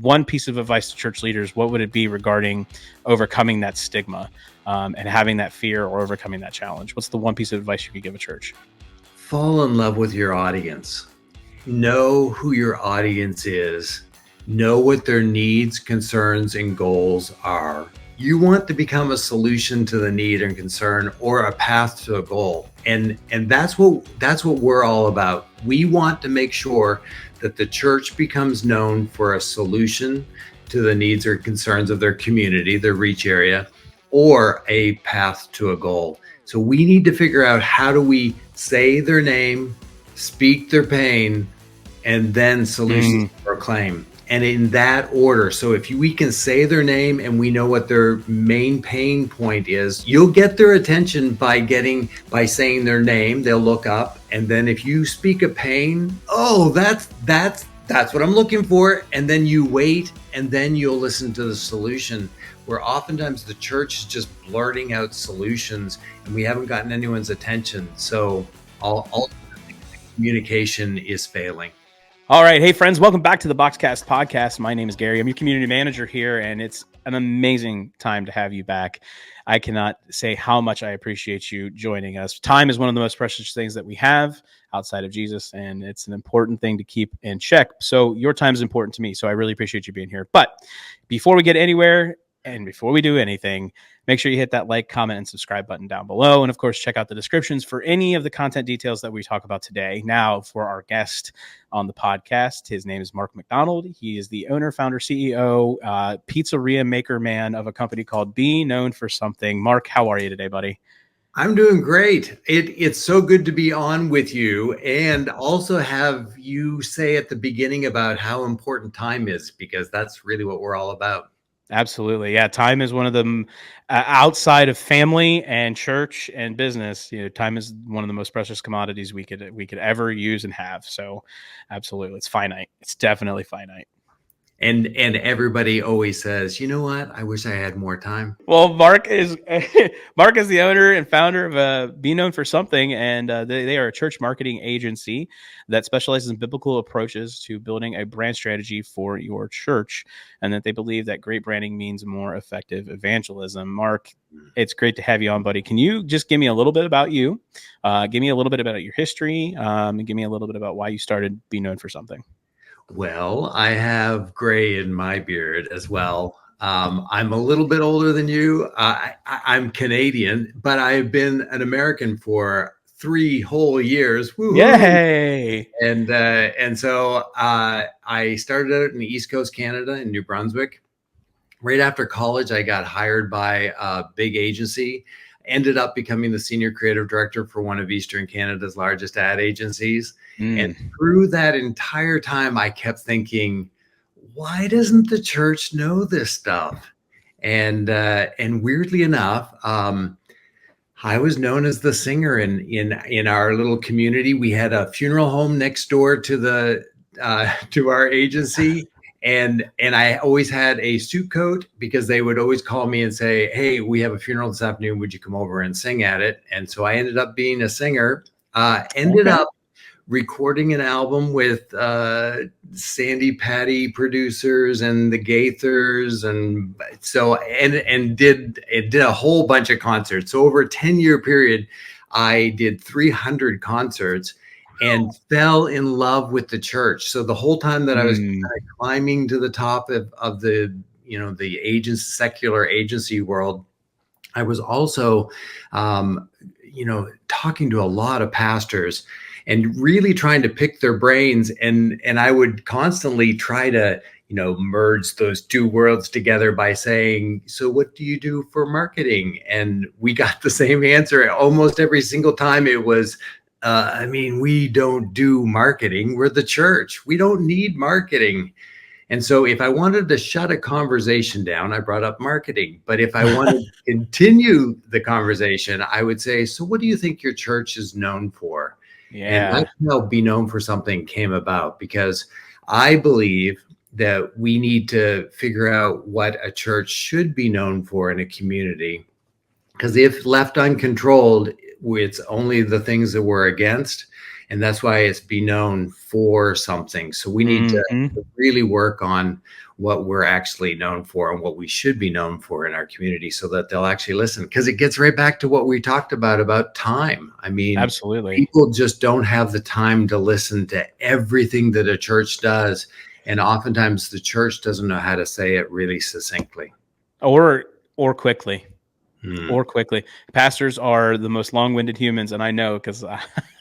one piece of advice to church leaders, what would it be regarding overcoming that stigma and having that fear or overcoming that challenge? What's the one piece of advice you could give a church? Fall in love with your audience. Know who your audience is. Know what their needs, concerns, and goals are. You want to become a solution to the need and concern, or a path to a goal. And that's what we're all about. We want to make sure that the church becomes known for a solution to the needs or concerns of their community, their reach area, or a path to a goal. So we need to figure out, how do we say their name, speak their pain, and then solutions proclaim. And in that order. So if we can say their name and we know what their main pain point is, you'll get their attention by saying their name. They'll look up. And then if you speak a pain, oh, that's what I'm looking for. And then you wait, and then you'll listen to the solution. Where oftentimes the church is just blurting out solutions and we haven't gotten anyone's attention. So all communication is failing. All right. Hey, friends, welcome back to the BoxCast podcast. My name is Gary. I'm your community manager here, and it's an amazing time to have you back. I cannot say how much I appreciate you joining us. Time is one of the most precious things that we have outside of Jesus, and it's an important thing to keep in check. So your time is important to me, so I really appreciate you being here. But before we get anywhere, and before we do anything, make sure you hit that like, comment, and subscribe button down below. And of course, check out the descriptions for any of the content details that we talk about today. Now, for our guest on the podcast, his name is Mark MacDonald. He is the owner, founder, CEO, pizzeria maker man of a company called Be Known for Something. Mark, how are you today, buddy? I'm doing great. It's so good to be on with you, and also have you say at the beginning about how important time is, because that's really what we're all about. Absolutely. Yeah. Time is one of them outside of family and church and business. Time is one of the most precious commodities we could ever use and have. So absolutely. It's finite. It's definitely finite. And everybody always says, you know what? I wish I had more time. Well, Mark is the owner and founder of Be Known for Something, and they are a church marketing agency that specializes in biblical approaches to building a brand strategy for your church, and that they believe that great branding means more effective evangelism. Mark, it's great to have you on, buddy. Can you just give me a little bit about you? Give me a little bit about your history, and give me a little bit about why you started Be Known for Something. Well, I have gray in my beard as well. I'm a little bit older than you. I'm Canadian, but I've been an American for 3 whole years. Woo-hoo! Yay! And so I started out in the East Coast Canada in New Brunswick. Right after college, I got hired by a big agency. Ended up becoming the senior creative director for one of Eastern Canada's largest ad agencies. And through that entire time, I kept thinking, why doesn't the church know this stuff? And weirdly enough, I was known as the singer in our little community. We had a funeral home next door to our agency. And I always had a suit coat, because they would always call me and say, hey, we have a funeral this afternoon. Would you come over and sing at it? And so I ended up being a singer, ended up recording an album with Sandy Patty producers and the Gaithers. And so, and did a whole bunch of concerts. So over a 10-year period, I did 300 concerts. And fell in love with the church. So the whole time that I was kind of climbing to the top of the secular agency world, I was also, talking to a lot of pastors and really trying to pick their brains. And I would constantly try to, merge those two worlds together by saying, so what do you do for marketing? And we got the same answer almost every single time. It was, we don't do marketing. We're the church. We don't need marketing. And so if I wanted to shut a conversation down, I brought up marketing. But if I wanted to continue the conversation, I would say, so what do you think your church is known for? Yeah. And that's how Be Known for Something came about, because I believe that we need to figure out what a church should be known for in a community. Because if left uncontrolled, it's only the things that we're against. And that's why it's Be Known for Something. So we need to really work on what we're actually known for and what we should be known for in our community, so that they'll actually listen. Because it gets right back to what we talked about time. I mean, Absolutely. people just don't have the time to listen to everything that a church does. And oftentimes the church doesn't know how to say it really succinctly. Or quickly. Or quickly. Pastors are the most long-winded humans, and I know because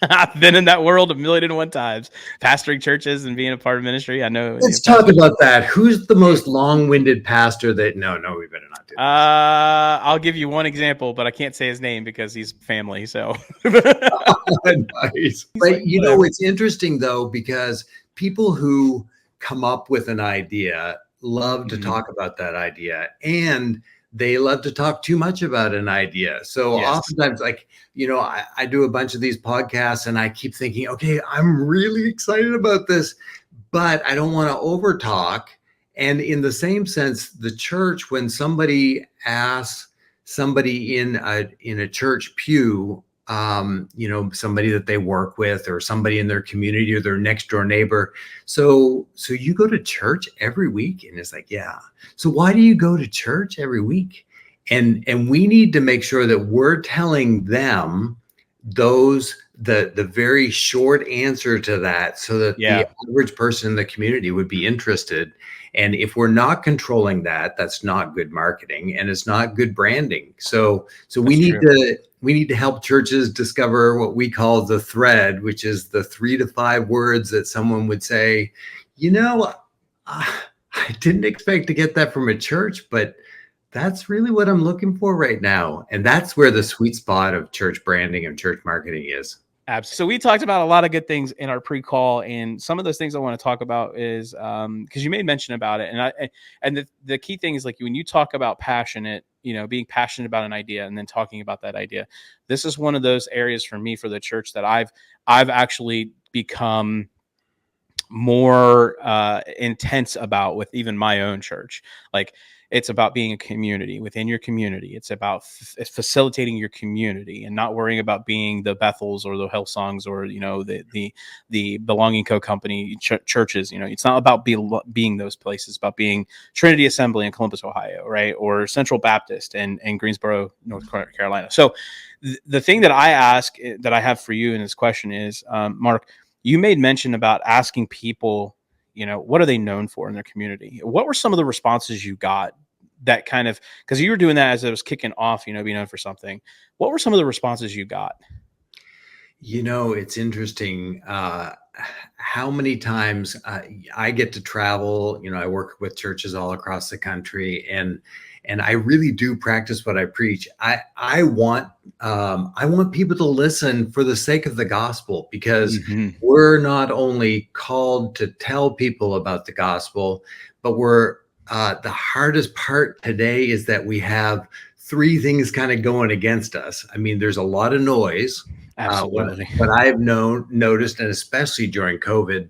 I've been in that world 1,000,001 times, pastoring churches and being a part of ministry. I know. Let's talk about that. Who's the most long-winded pastor that? No, we better not do this. I'll give you one example, but I can't say his name because he's family. So, nice. But it's interesting though, because people who come up with an idea love to talk about that idea, and they love to talk too much about an idea. So oftentimes, like, I do a bunch of these podcasts and I keep thinking, okay, I'm really excited about this, but I don't want to over talk. And in the same sense, the church, when somebody asks somebody in a church pew, somebody that they work with or somebody in their community or their next door neighbor. So you go to church every week? And it's like, yeah. So why do you go to church every week? And we need to make sure that we're telling them the very short answer to that, so that the average person in the community would be interested. And if we're not controlling that, that's not good marketing and it's not good branding. So we need to help churches discover what we call the thread, which is the 3 to 5 words that someone would say, I didn't expect to get that from a church, but that's really what I'm looking for right now. And that's where the sweet spot of church branding and church marketing is. Absolutely. So we talked about a lot of good things in our pre-call, and some of those things I want to talk about is because you made mention about it, and the key thing is, like, when you talk about passionate, being passionate about an idea and then talking about that idea, this is one of those areas for me, for the church, that I've actually become more intense about with even my own church. Like, it's about being a community within your community. It's about facilitating your community and not worrying about being the Bethels or the Hillsongs or, the Belonging Co. company churches. It's not about being those places. It's about being Trinity Assembly in Columbus, Ohio, right? Or Central Baptist in Greensboro, North Carolina. So the thing that I have for you in this question is, Mark, you made mention about asking people, what are they known for in their community? What were some of the responses you got that kind of, because you were doing that as it was kicking off, be known for something. What were some of the responses you got? It's interesting how many times I get to travel. I work with churches all across the country, and I really do practice what I preach. I want people to listen for the sake of the gospel, because we're not only called to tell people about the gospel, but we're the hardest part today is that we have 3 things kind of going against us. I mean, there's a lot of noise. Absolutely. What I've noticed, and especially during COVID,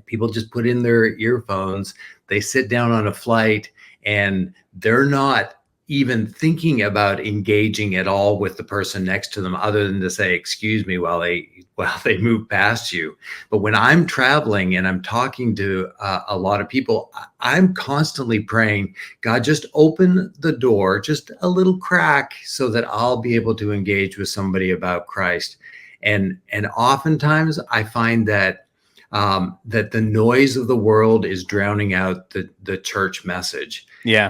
people just put in their earphones, they sit down on a flight, and they're not even thinking about engaging at all with the person next to them, other than to say, excuse me, while they move past you. But when I'm traveling and I'm talking to a lot of people, I'm constantly praying, God, just open the door, just a little crack, so that I'll be able to engage with somebody about Christ. And oftentimes I find that that the noise of the world is drowning out the church message. Yeah.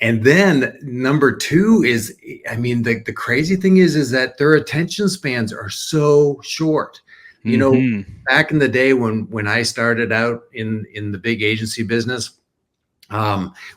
And then number 2 is, I mean, the crazy thing is that their attention spans are so short. Back in the day when I started out in the big agency business,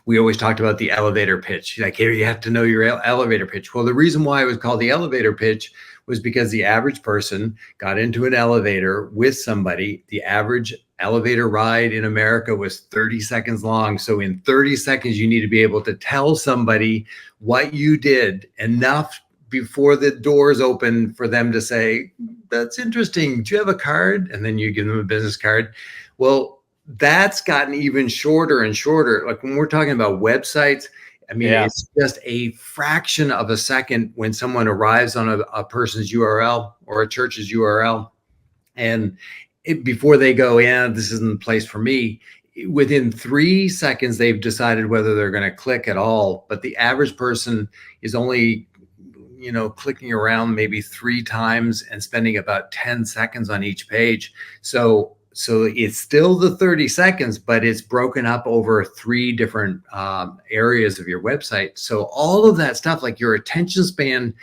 we always talked about the elevator pitch. Like, here, you have to know your elevator pitch. Well, the reason why it was called the elevator pitch was because the average person got into an elevator with somebody. The average elevator ride in America was 30 seconds long. So in 30 seconds, you need to be able to tell somebody what you did enough before the doors open for them to say, that's interesting. Do you have a card? And then you give them a business card. Well, that's gotten even shorter and shorter. Like, when we're talking about websites, I mean, It's just a fraction of a second when someone arrives on a person's URL or a church's URL. And before they go, this isn't the place for me, within 3 seconds, they've decided whether they're going to click at all. But the average person is only, clicking around maybe 3 times and spending about 10 seconds on each page. So it's still the 30 seconds, but it's broken up over 3 different areas of your website. So all of that stuff, like your attention span,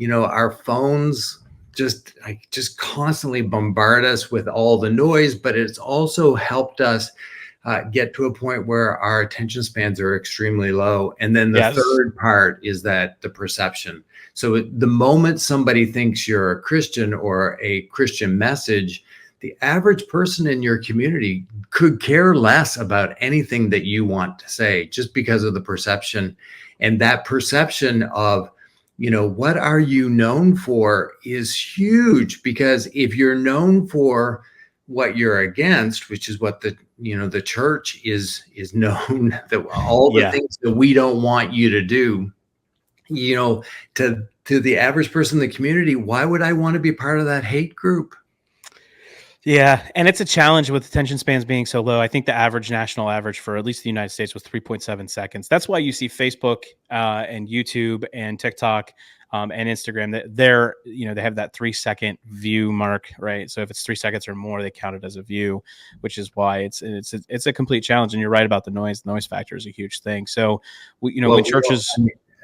our phones just constantly bombard us with all the noise, but it's also helped us get to a point where our attention spans are extremely low. And then the third part is that the perception. So the moment somebody thinks you're a Christian or a Christian message, the average person in your community could care less about anything that you want to say, just because of the perception. And that perception of, what are you known for is huge, because if you're known for what you're against, which is what the church is known, that all the things that we don't want you to do, to the average person in the community, why would I want to be part of that hate group? Yeah, and it's a challenge with attention spans being so low. I think the national average for at least the United States was 3.7 seconds. That's why you see Facebook and YouTube and TikTok and Instagram, that they have that 3-second view mark, right? So if it's 3 seconds or more, they count it as a view, which is why it's a complete challenge. And you're right about the noise. The noise factor is a huge thing. So when churches.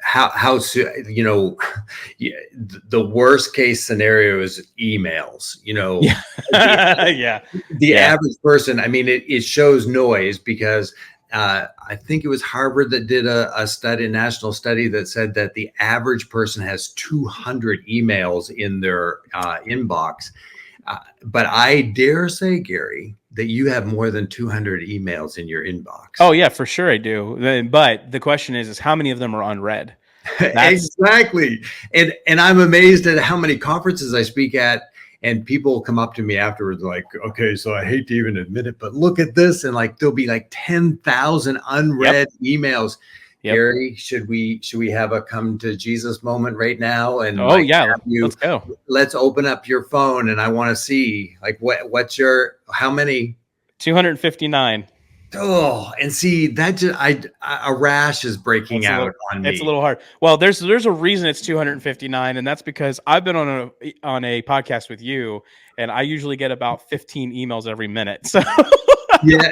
How the worst case scenario is emails, the average person, it shows noise, because I think it was Harvard that did a national study that said that the average person has 200 emails in their inbox. But I dare say, Gary, that you have more than 200 emails in your inbox. Oh yeah, for sure I do. But the question is how many of them are unread? Exactly. And I'm amazed at how many conferences I speak at, and people come up to me afterwards like, okay, so I hate to even admit it, but look at this. And there'll be 10,000 unread emails. Gary, should we have a come to Jesus moment right now? And let's go. Let's open up your phone, and I want to see how many? 259. Oh, and see that a rash is breaking out on me. It's a little hard. Well, there's a reason it's 259, and that's because I've been on a podcast with you, and I usually get about 15 emails every minute. So yeah.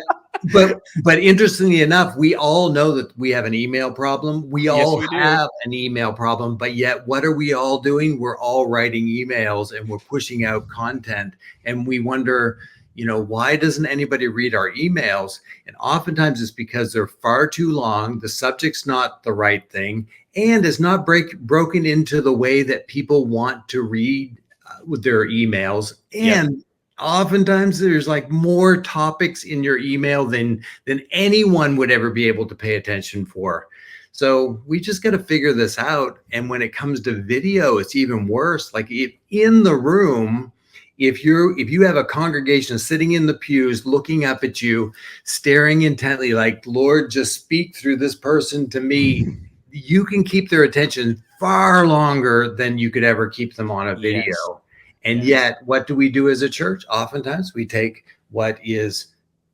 But interestingly enough, we all know that we have an email problem. We all have an email problem, but yet what are we all doing? We're all writing emails and we're pushing out content, and we wonder, why doesn't anybody read our emails? And oftentimes it's because they're far too long. The subject's not the right thing, and it's not broken into the way that people want to read with their emails. And oftentimes there's more topics in your email than anyone would ever be able to pay attention for. So we just got to figure this out. And when it comes to video, it's even worse. If in the room, if you have a congregation sitting in the pews, looking up at you, staring intently, like, Lord, just speak through this person to me, you can keep their attention far longer than you could ever keep them on a video. Yes. And yet, what do we do as a church? Oftentimes we take what is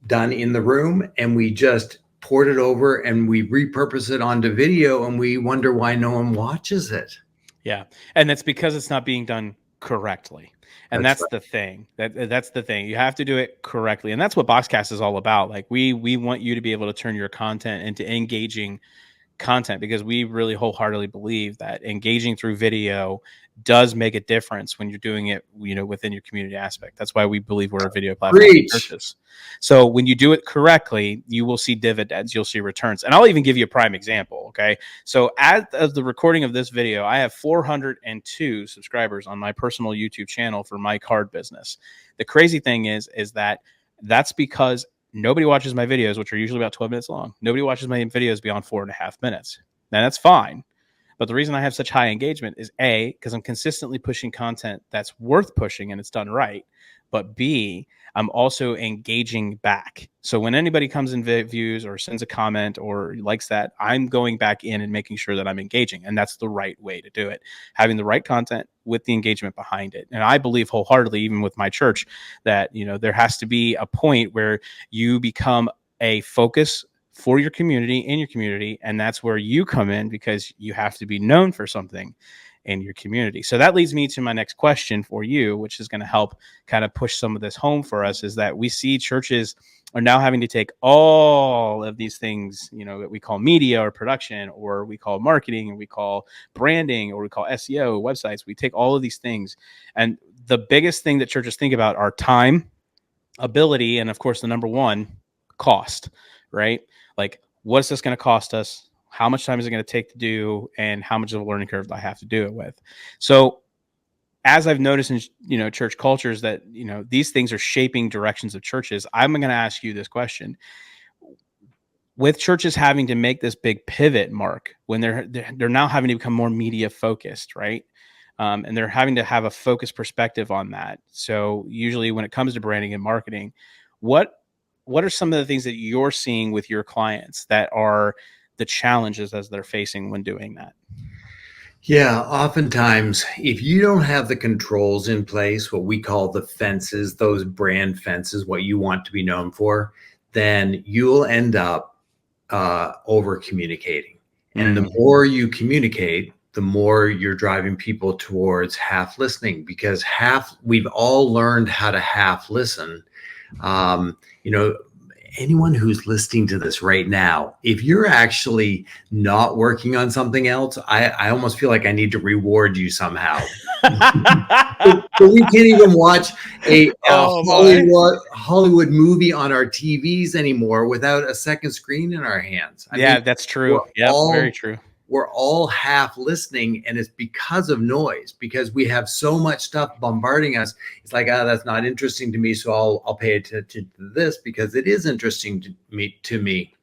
done in the room and we just port it over and we repurpose it onto video, and we wonder why no one watches it. Yeah. And that's because it's not being done correctly. And that's right. The thing. That's the thing. You have to do it correctly. And that's what BoxCast is all about. We want you to be able to turn your content into engaging content, because we really wholeheartedly believe that engaging through video does make a difference when you're doing it, within your community aspect. That's why we believe we're a video platform for churches. So when you do it correctly, you will see dividends, you'll see returns. And I'll even give you a prime example. Okay. So as of the recording of this video, I have 402 subscribers on my personal YouTube channel for my card business. The crazy thing is that that's because nobody watches my videos, which are usually about 12 minutes long. Nobody watches my videos beyond 4.5 minutes. Now that's fine. But the reason I have such high engagement is A, because I'm consistently pushing content that's worth pushing and it's done right. But B, I'm also engaging back. So when anybody comes and views or sends a comment or likes that, I'm going back in and making sure that I'm engaging. And that's the right way to do it. Having the right content with the engagement behind it. And I believe wholeheartedly, even with my church, that, there has to be a point where you become a focus for your community, in your community. And that's where you come in, because you have to be known for something in your community. So that leads me to my next question for you, which is going to help kind of push some of this home for us, is that we see churches are now having to take all of these things, that we call media or production, or we call marketing, or we call branding, or we call SEO, websites. We take all of these things, and the biggest thing that churches think about are time, ability, and of course the number one, cost, right? Like, what's this going to cost us? How much time is it going to take to do, and how much of a learning curve do I have to do it with? So as I've noticed in, church cultures that, these things are shaping directions of churches, I'm going to ask you this question. With churches having to make this big pivot, Mark, when they're now having to become more media focused, right? And they're having to have a focused perspective on that. So usually when it comes to branding and marketing, what are some of the things that you're seeing with your clients that are the challenges as they're facing when doing that? Yeah, oftentimes, if you don't have the controls in place, what we call the fences, those brand fences, what you want to be known for, then you'll end up over communicating. And the more you communicate, the more you're driving people towards half listening, because we've all learned how to half listen. Anyone who's listening to this right now, if you're actually not working on something else, I almost feel like I need to reward you somehow. So we can't even watch a Hollywood movie on our TVs anymore without a second screen in our hands. I mean, that's true. Yeah, very true. We're all half listening, and it's because of noise, because we have so much stuff bombarding us. It's like, that's not interesting to me, so I'll pay attention to this because it is interesting to me.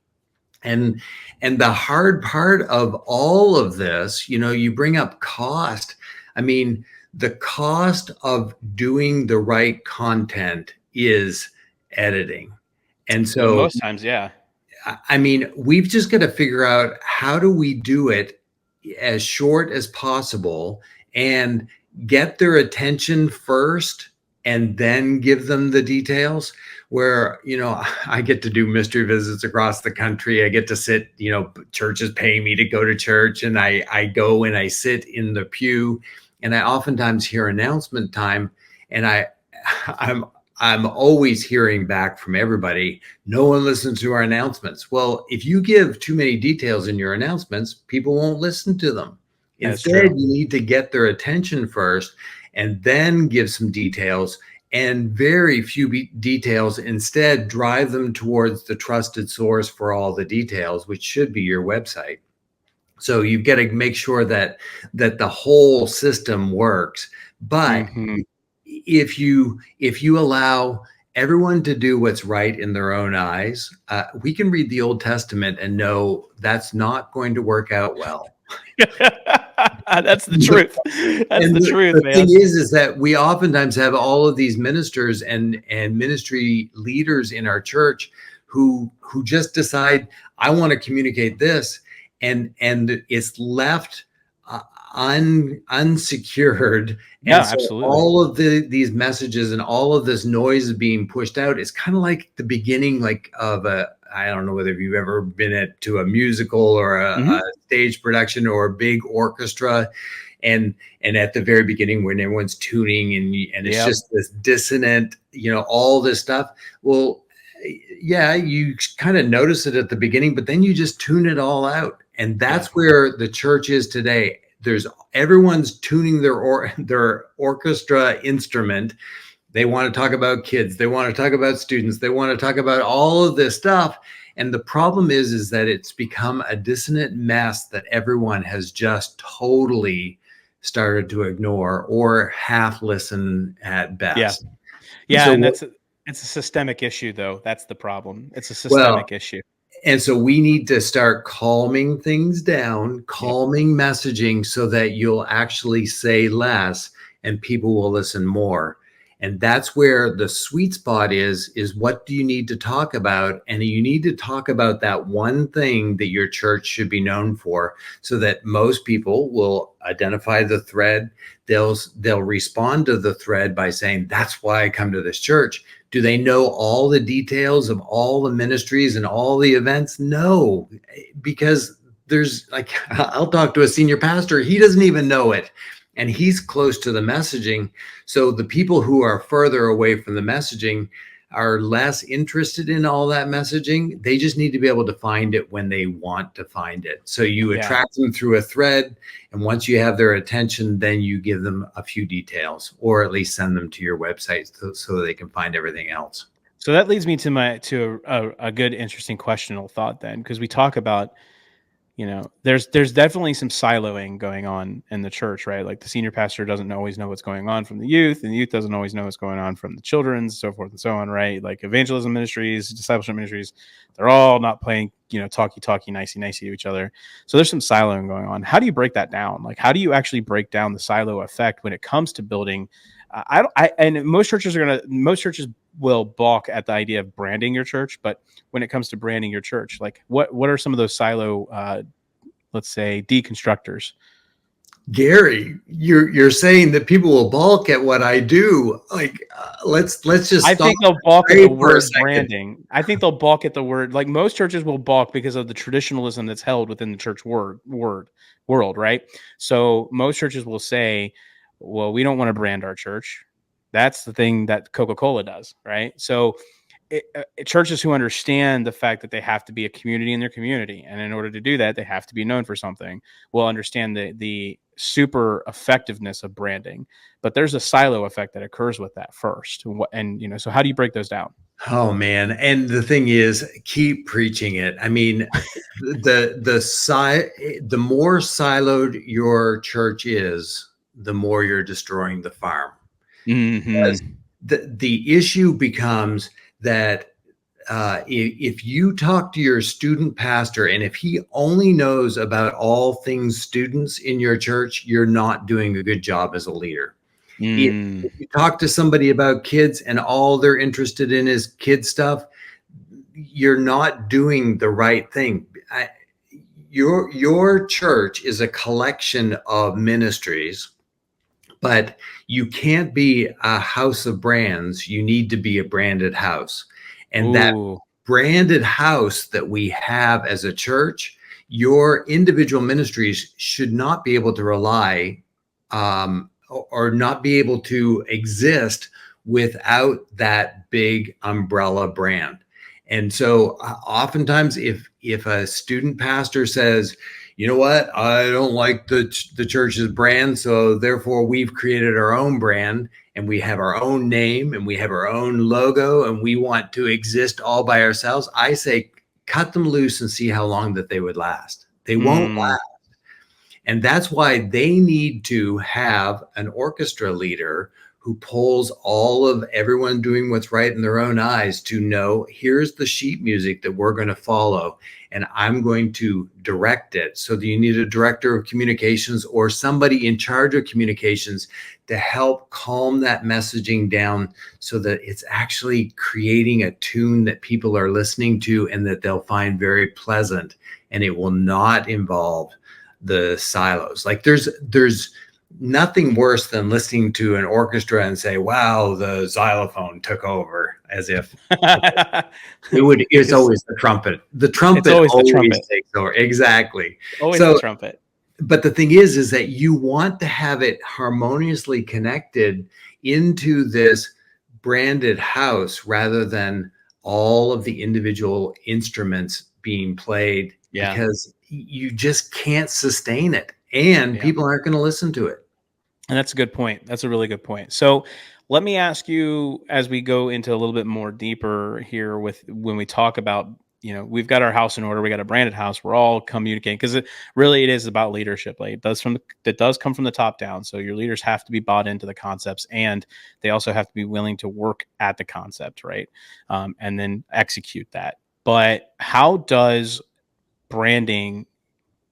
And the hard part of all of this, you bring up cost. I mean, the cost of doing the right content is editing. And so most times, yeah. I mean, we've just got to figure out, how do we do it as short as possible and get their attention first and then give them the details. Where, I get to do mystery visits across the country. I get to sit, churches pay me to go to church, and I go and I sit in the pew, and I oftentimes hear announcement time, and I'm always hearing back from everybody, no one listens to our announcements. Well, if you give too many details in your announcements, people won't listen to them. Instead, you need to get their attention first and then give some details, and very few details. Instead, drive them towards the trusted source for all the details, which should be your website. So you've got to make sure that the whole system works. But if you allow everyone to do what's right in their own eyes, we can read the Old Testament and know that's not going to work out well. That's the truth. That's the truth, the man. thing is that we oftentimes have all of these ministers and ministry leaders in our church who just decide, I want to communicate this, and it's left unsecured. Yeah, and so absolutely. All of these messages and all of this noise is being pushed out. It's kind of like the beginning, of I don't know whether you've ever been to a musical or a stage production or a big orchestra, and at the very beginning when everyone's tuning and it's just this dissonant, all this stuff. Well, yeah, you kind of notice it at the beginning, but then you just tune it all out. And that's where the church is today. Everyone's tuning their orchestra instrument. They want to talk about kids. They want to talk about students. They want to talk about all of this stuff. And the problem is that it's become a dissonant mess that everyone has just totally started to ignore or half listen at best. Yeah. And it's a systemic issue, though. That's the problem. It's a systemic issue. And so we need to start calming things down, calming messaging, so that you'll actually say less and people will listen more. And that's where the sweet spot is what do you need to talk about? And you need to talk about that one thing that your church should be known for, so that most people will identify the thread. They'll respond to the thread by saying, that's why I come to this church, Do they know all the details of all the ministries and all the events? No, because there's like, I'll talk to a senior pastor, he doesn't even know it. And he's close to the messaging. So the people who are further away from the messaging are less interested in all that messaging. They just need to be able to find it when they want to find it. So you attract them through a thread. And once you have their attention, then you give them a few details, or at least send them to your website so they can find everything else. So that leads me to a good, interesting questionable thought then, because we talk about, there's definitely some siloing going on in the church, right? Like the senior pastor doesn't always know what's going on from the youth, and the youth doesn't always know what's going on from the children's, so forth and so on, right? Like evangelism ministries, discipleship ministries, they're all not playing, talky, nicey to each other. So there's some siloing going on. How do you break that down? Like, how do you actually break down the silo effect when it comes to building? And most churches will balk at the idea of branding your church, but when it comes to branding your church, like what are some of those silo, let's say, deconstructors? Gary, you're saying that people will balk at what I do. Like, let's just. I think they'll balk at the word branding. I think they'll balk at the word. Like most churches will balk because of the traditionalism that's held within the church world, right? So most churches will say, well, we don't want to brand our church. That's the thing that Coca-Cola does, right? So churches who understand the fact that they have to be a community in their community, and in order to do that, they have to be known for something, will understand the super effectiveness of branding. But there's a silo effect that occurs with that first. And so how do you break those down? Oh man. And the thing is, keep preaching it. I mean, the more siloed your church is, the more you're destroying the farm. Mm-hmm. The issue becomes that if you talk to your student pastor, and if he only knows about all things students in your church, you're not doing a good job as a leader. If you talk to somebody about kids and all they're interested in is kid stuff, you're not doing the right thing. Your church is a collection of ministries, but you can't be a house of brands. You need to be a branded house. And that branded house that we have as a church, your individual ministries should not be able to rely or not be able to exist without that big umbrella brand. And so oftentimes if a student pastor says, you know what, I don't like the church's brand, so therefore we've created our own brand, and we have our own name, and we have our own logo, and we want to exist all by ourselves, I say, cut them loose and see how long that they would last. They won't last. And that's why they need to have an orchestra leader who pulls all of everyone doing what's right in their own eyes to know, here's the sheet music that we're going to follow, and I'm going to direct it. So that you need a director of communications or somebody in charge of communications to help calm that messaging down so that it's actually creating a tune that people are listening to and that they'll find very pleasant, and it will not involve the silos. Like there's nothing worse than listening to an orchestra and say, wow, the xylophone took over, as if it's always the trumpet. The trumpet always takes over. Exactly. Always the trumpet. But the thing is that you want to have it harmoniously connected into this branded house rather than all of the individual instruments being played, because you just can't sustain it, and people aren't going to listen to it. And that's a good point. That's a really good point. So let me ask you, as we go into a little bit more deeper here with when we talk about, we've got our house in order, we got a branded house, we're all communicating, because it is about leadership. Like it does come from the top down. So your leaders have to be bought into the concepts, and they also have to be willing to work at the concept, right? And then execute that. But how does branding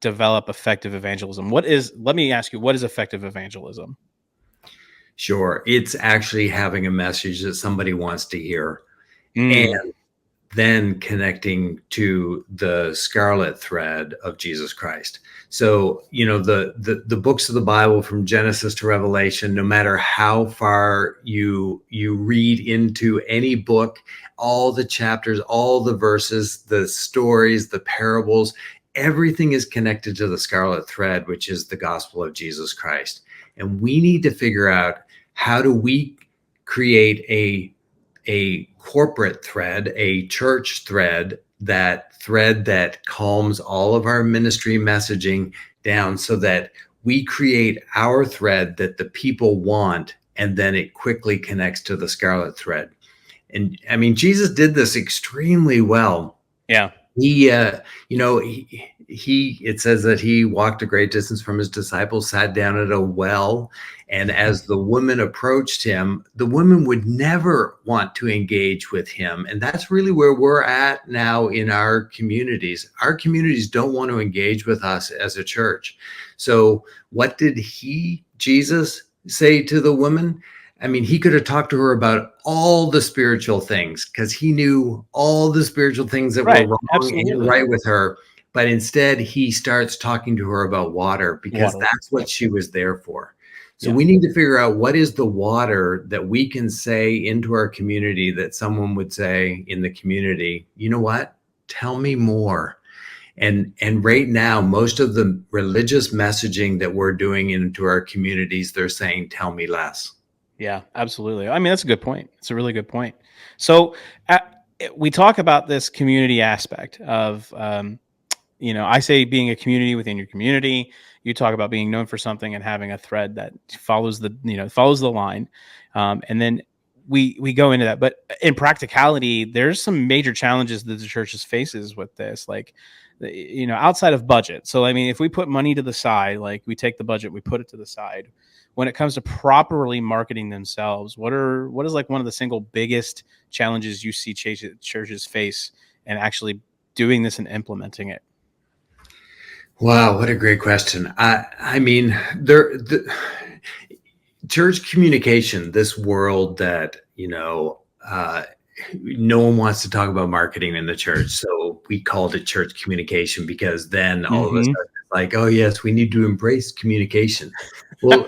develop effective evangelism? Let me ask you, what is effective evangelism? Sure. It's actually having a message that somebody wants to hear. And then connecting to the scarlet thread of Jesus Christ. So, the books of the Bible from Genesis to Revelation, no matter how far you read into any book, all the chapters, all the verses, the stories, the parables, everything is connected to the scarlet thread, which is the gospel of Jesus Christ. And we need to figure out, how do we create a corporate thread, a church thread, that thread that calms all of our ministry messaging down, so that we create our thread that the people want, and then it quickly connects to the scarlet thread. And I mean, Jesus did this extremely well. Yeah. It says that he walked a great distance from his disciples, sat down at a well, and as the woman approached him, the woman would never want to engage with him. And that's really where we're at now in our communities. Our communities don't want to engage with us as a church. So what did Jesus, say to the woman? I mean, he could have talked to her about all the spiritual things, because he knew all the spiritual things that were wrong and right with her. But instead, he starts talking to her about water, because that's what she was there for. So we need to figure out, what is the water that we can say into our community that someone would say in the community, you know what? Tell me more. And right now, most of the religious messaging that we're doing into our communities, they're saying, tell me less. Yeah, absolutely. I mean, that's a good point. It's a really good point. So we talk about this community aspect of, I say being a community within your community. You talk about being known for something and having a thread that follows the line. And then we go into that. But in practicality, there's some major challenges that the church faces with this, like, outside of budget. So, I mean, if we put money to the side, like we take the budget, we put it to the side. When it comes to properly marketing themselves, what is like one of the single biggest challenges you see churches face and actually doing this and implementing it? Wow, what a great question. I mean, the church communication, this world that, no one wants to talk about marketing in the church. So we called it church communication, because then all of a sudden it's like, oh yes, we need to embrace communication. Well,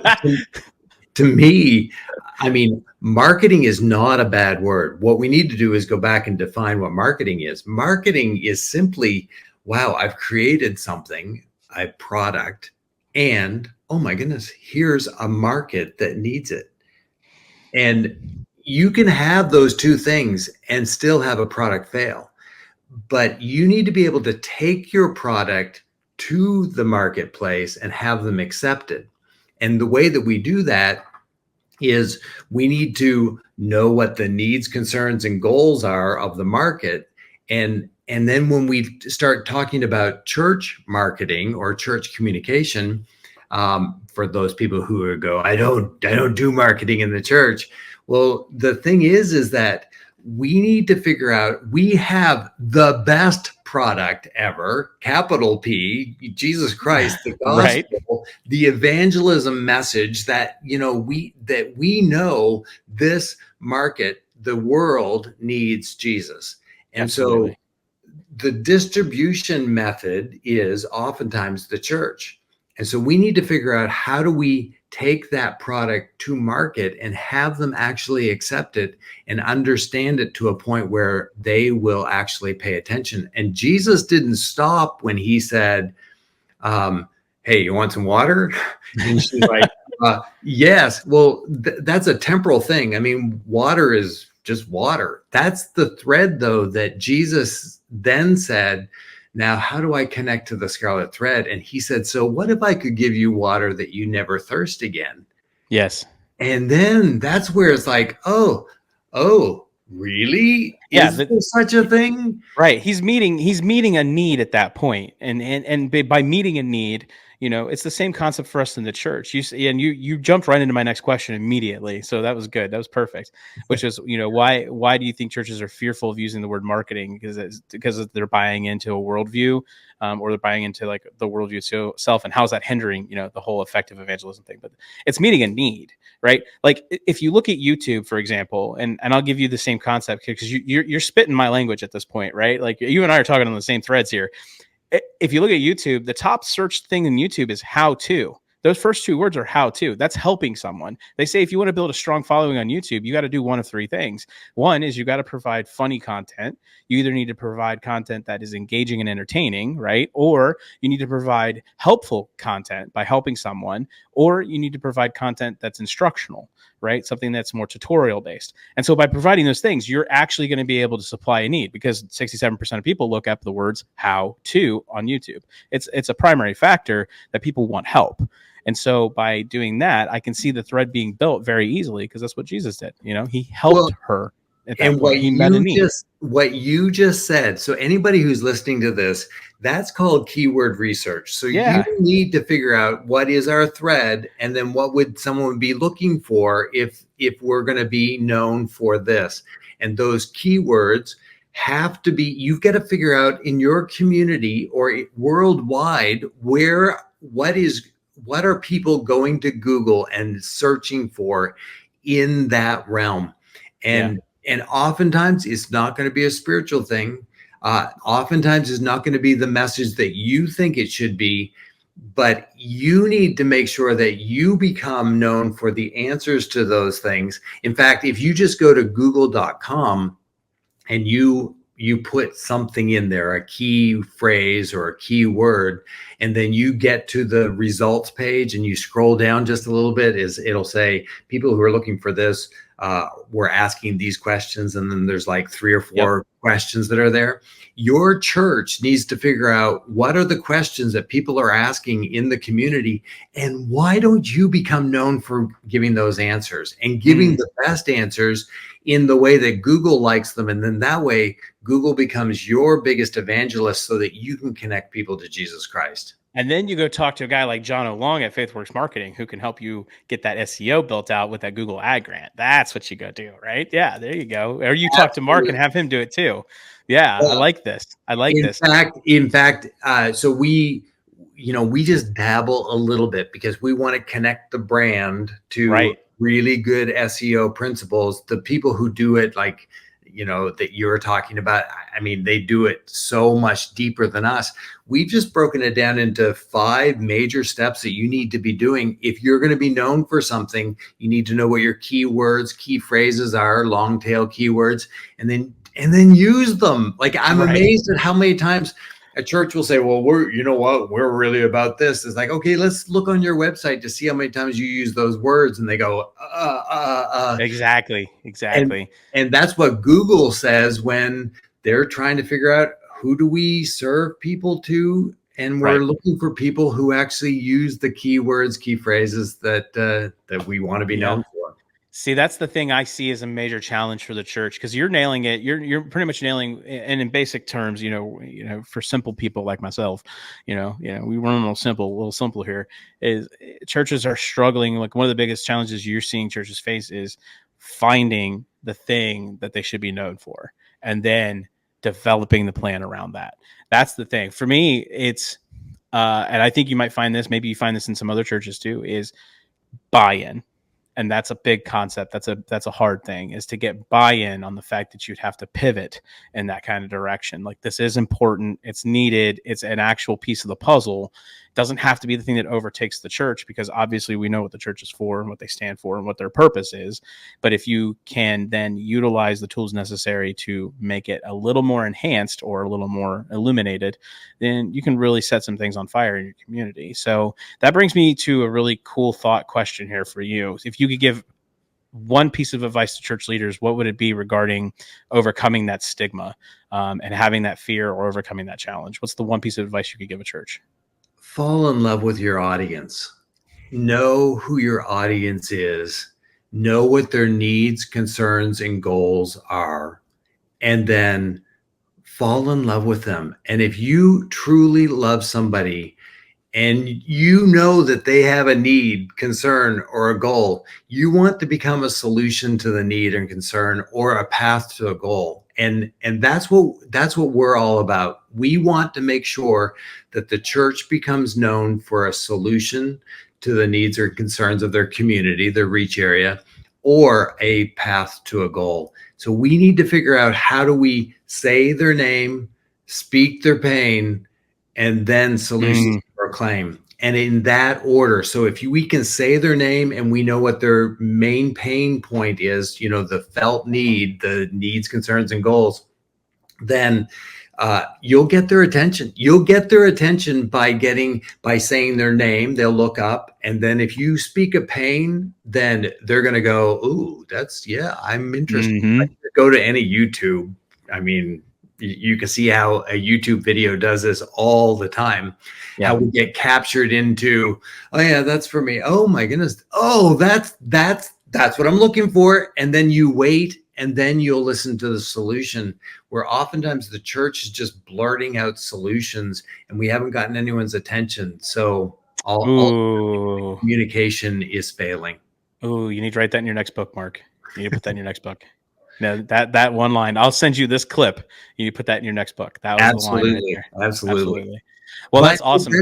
to me, I mean, marketing is not a bad word. What we need to do is go back and define what marketing is. Marketing is simply, wow, I've created something, a product, and oh my goodness, here's a market that needs it. And you can have those two things and still have a product fail. But you need to be able to take your product to the marketplace and have them accepted. And the way that we do that is, we need to know what the needs, concerns, and goals are of the market. And then when we start talking about church marketing or church communication, for those people who go, I don't do marketing in the church. Well, the thing is that we need to figure out, we have the best product ever, capital P, Jesus Christ, the gospel, right, the evangelism message that, we know this market, the world needs Jesus. And Absolutely. So the distribution method is oftentimes the church. And so we need to figure out, how do we take that product to market and have them actually accept it and understand it to a point where they will actually pay attention. And Jesus didn't stop when he said, hey, you want some water? And she's like, yes. Well, that's a temporal thing. I mean, water is just water. That's the thread, though, that Jesus then said, now, how do I connect to the scarlet thread? And he said, so what if I could give you water that you never thirst again? Yes. And then that's where it's like, oh, really? Yeah, is there such a thing? Right. He's meeting a need at that point. And by meeting a need, it's the same concept for us in the church. You jumped right into my next question immediately. So that was good. That was perfect. Which is, why do you think churches are fearful of using the word marketing? Because they're buying into a worldview, or they're buying into like the worldview itself, and how's that hindering, the whole effective evangelism thing? But it's meeting a need, right? Like if you look at YouTube, for example, and I'll give you the same concept, because you're spitting my language at this point, right? Like you and I are talking on the same threads here. If you look at YouTube, the top search thing in YouTube is how to. Those first two words are how to. That's helping someone. They say if you want to build a strong following on YouTube, you got to do one of three things. One is you got to provide funny content. You either need to provide content that is engaging and entertaining, right? Or you need to provide helpful content by helping someone, or you need to provide content that's instructional, right? Something that's more tutorial based. And so by providing those things, you're actually going to be able to supply a need, because 67% of people look up the words how to on YouTube. It's a primary factor that people want help. And so by doing that, I can see the thread being built very easily, because that's what Jesus did. You know, he helped her at that point. He met a need. What you just said. So anybody who's listening to this, that's called keyword research. So you need to figure out what is our thread, and then what would someone be looking for if we're going to be known for this. And those keywords have to be, you've got to figure out in your community or worldwide what are people going to Google and searching for in that realm. And oftentimes it's not going to be a spiritual thing. Oftentimes it's not going to be the message that you think it should be, but you need to make sure that you become known for the answers to those things. In fact, if you just go to google.com and you put something in there, a key phrase or a key word, and then you get to the results page and you scroll down just a little bit, it'll say people who are looking for this were asking these questions, and then there's like 3 or 4 questions that are there. Your church needs to figure out what are the questions that people are asking in the community, and why don't you become known for giving those answers and giving the best answers in the way that Google likes them. And then that way Google becomes your biggest evangelist, so that you can connect people to Jesus Christ. And then you go talk to a guy like John O'Long at FaithWorks Marketing, who can help you get that SEO built out with that Google ad grant. That's what you go do, right? Yeah, there you go. Or you talk to Mark and have him do it too. Yeah, I like this. In fact, so we just dabble a little bit, because we want to connect the brand to really good SEO principles. The people who do it, like, that you're talking about, I mean, they do it so much deeper than us. We've just broken it down into 5 major steps that you need to be doing. If you're going to be known for something, you need to know what your keywords, key phrases are, long tail keywords, and then use them. Like, I'm amazed at how many times a church will say, well, we're really about this. It's like, okay, let's look on your website to see how many times you use those words. And they go, Exactly. And that's what Google says when they're trying to figure out, who do we serve people to? And we're looking for people who actually use the keywords, key phrases that we want to be known for. See, that's the thing I see as a major challenge for the church, because you're nailing it. You're pretty much nailing, and in basic terms, for simple people like myself, we run a little simple here. Is churches are struggling. Like, one of the biggest challenges you're seeing churches face is finding the thing that they should be known for, and then developing the plan around that. That's the thing for me. It's, and I think you might find this. Maybe you find this in some other churches too. Is buy-in. And that's a big concept. That's a hard thing, is to get buy-in on the fact that you'd have to pivot in that kind of direction. Like, this is important. It's needed. It's an actual piece of the puzzle. It doesn't have to be the thing that overtakes the church, because obviously we know what the church is for and what they stand for and what their purpose is. But if you can then utilize the tools necessary to make it a little more enhanced or a little more illuminated, then you can really set some things on fire in your community. So that brings me to a really cool thought question here for you. If you could give one piece of advice to church leaders, what would it be regarding overcoming that stigma and having that fear, or overcoming that challenge? What's the one piece of advice you could give a church? Fall in love with your audience. Know who your audience is. Know what their needs, concerns, and goals are. And then fall in love with them. And if you truly love somebody, and you know that they have a need, concern, or a goal, you want to become a solution to the need and concern, or a path to a goal. And that's what we're all about. We want to make sure that the church becomes known for a solution to the needs or concerns of their community, their reach area, or a path to a goal. So we need to figure out, how do we say their name, speak their pain, and then solutions to proclaim, and in that order. So if we can say their name and we know what their main pain point is, the felt need, the needs, concerns, and goals, then you'll get their attention. You'll get their attention by saying their name. They'll look up, and then if you speak a pain, then they're going to go, "Ooh, I'm interested." Go to any YouTube. I mean, you can see how a YouTube video does this all the time. Yeah. How we get captured into, "Oh yeah, that's for me. Oh my goodness. Oh, that's what I'm looking for." And then you wait, and then you'll listen to the solution, where oftentimes the church is just blurting out solutions and we haven't gotten anyone's attention. So all communication is failing. Oh, you need to write that in your next book, Mark. You need to put that in your next book. No, that one line. I'll send you this clip. You need to put that in your next book. That was the line right there. Absolutely. Well, that's awesome.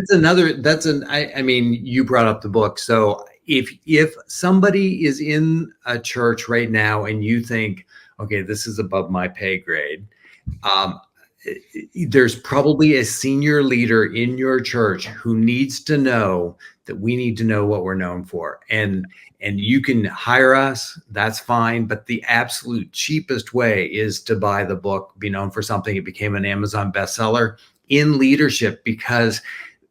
I mean, you brought up the book. So if somebody is in a church right now and you think, okay, this is above my pay grade, there's probably a senior leader in your church who needs to know that we need to know what we're known for. And you can hire us, that's fine. But the absolute cheapest way is to buy the book, Be Known for Something. It became an Amazon bestseller in leadership, because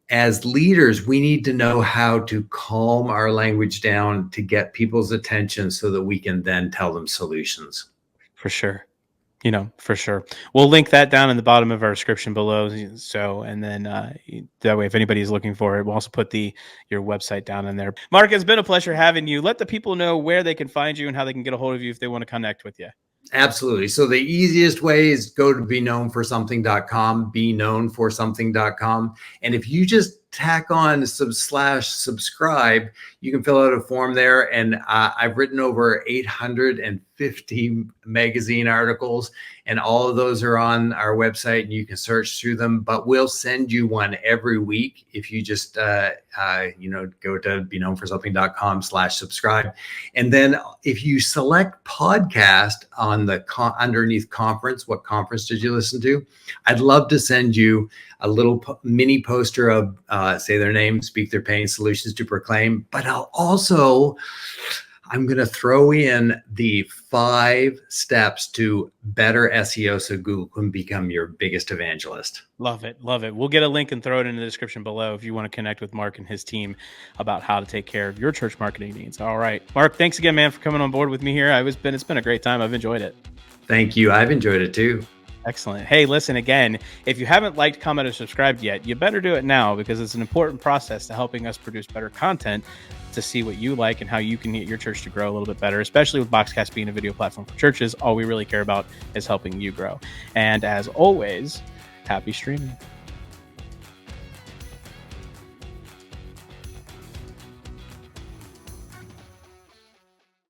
as leaders, we need to know how to calm our language down to get people's attention so that we can then tell them solutions. For sure. For sure. We'll link that down in the bottom of our description below. So, and then that way, if anybody's looking for it, we'll also put your website down in there. Mark, it's been a pleasure having you. Let the people know where they can find you and how they can get a hold of you if they want to connect with you. Absolutely. So the easiest way is go to beknownforsomething.com, beknownforsomething.com. And if you just tack on /subscribe, you can fill out a form there. And I've written over 850 magazine articles, and all of those are on our website, and you can search through them. But we'll send you one every week if you just go to beknownforsomething.com /subscribe. And then if you select podcast on the underneath conference, what conference did you listen to? I'd love to send you a little mini poster of say their name, speak their pain, solutions to proclaim. But I'm going to throw in the 5 steps to better SEO so Google can become your biggest evangelist. Love it. Love it. We'll get a link and throw it in the description below if you want to connect with Mark and his team about how to take care of your church marketing needs. All right. Mark, thanks again, man, for coming on board with me here. It's been a great time. I've enjoyed it. Thank you. I've enjoyed it too. Excellent. Hey, listen, again, if you haven't liked, commented, or subscribed yet, you better do it now, because it's an important process to helping us produce better content to see what you like and how you can get your church to grow a little bit better, especially with BoxCast being a video platform for churches. All we really care about is helping you grow. And as always, happy streaming.